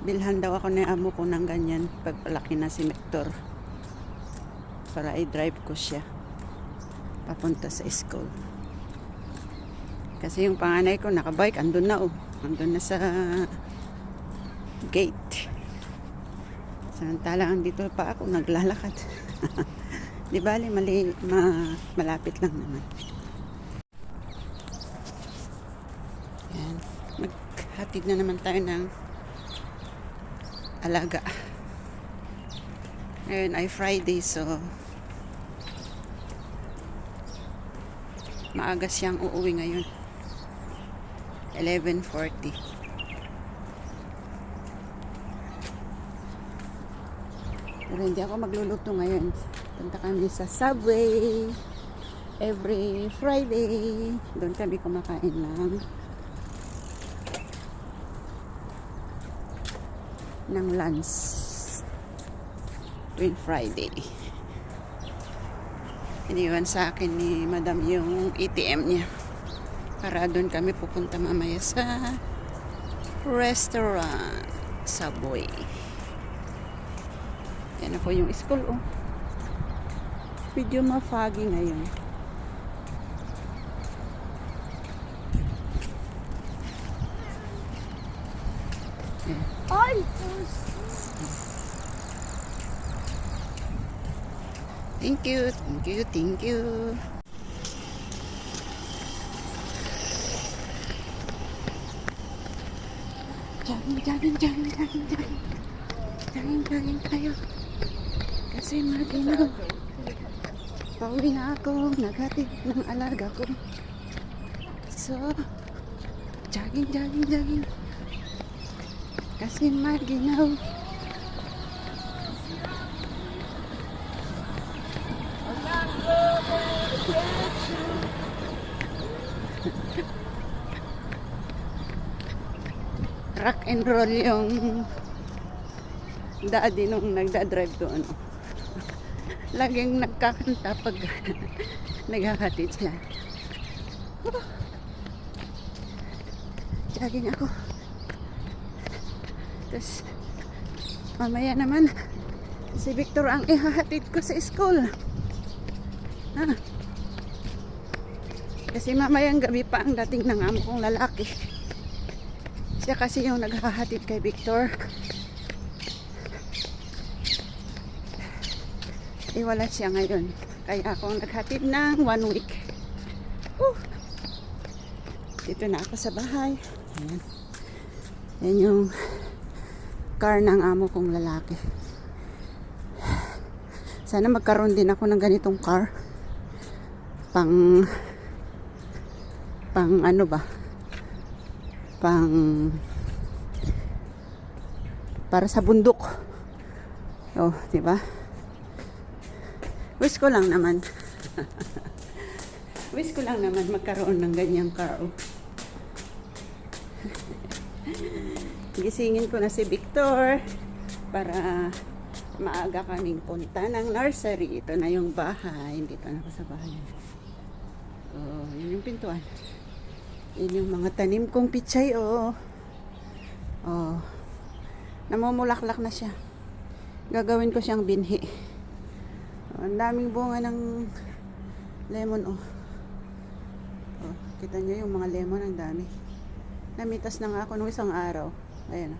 Bilhan daw ako ni amo ko ng ganyan pagpalaki na si Victor para i-drive ko siya papunta sa school. Kasi yung panganay ko nakabike, andun na andun na sa gate. Samantala andito pa ako naglalakad. Di bali malapit lang naman. Yan. Maghatid na naman tayo ng alaga. Ngayon ay Friday, so maaga siyang uuwi ngayon. 11:40. Pero hindi ako magluluto ngayon. Punta kami sa Subway every Friday. Doon kami kumakain ng lunch tuwing Friday. Iniwan sa akin ni Madam yung ATM niya para doon kami pupunta mamaya sa restaurant Subway. Yan ako yung school medyo ma-foggy ngayon. Ay! Thank you, thank you, thank you. Jogging tayo. Kasi maginaw. Pauwi na ako, naghatid ng alaga ko. So, jogging. Kasi maginaw. Rock and roll yung daddy nung nagda-drive doon. Laging nagkakanta pag naghahatid siya. Jogging ako. Tapos mamaya naman si Victor ang ihahatid ko sa school. Kasi mamayang gabi pa ang dating ng amo kong lalaki. Siya kasi yung naghahatid kay Victor. Wala siya ngayon. Kaya ako naghatid ng 1 week. Dito na ako sa bahay. Ayan. Yan yung car ng amo kong lalaki. Sana magkaroon din ako ng ganitong car. Pang ano ba? Para sa bundok. Di ba? Wish ko lang naman. Wish ko lang naman magkaroon ng ganyang car. Gisingin ko na si Victor para maaga kaming punta ng nursery. Ito na yung bahay. Dito na ako sa bahay. Yun yung pintuan. Yun yung mga tanim kong pichay. Namumulaklak na siya. Gagawin ko siyang binhi. Ang daming bunga ng lemon. Kita nyo yung mga lemon, ang dami. Namitas na nga ako nung isang araw. Ayan.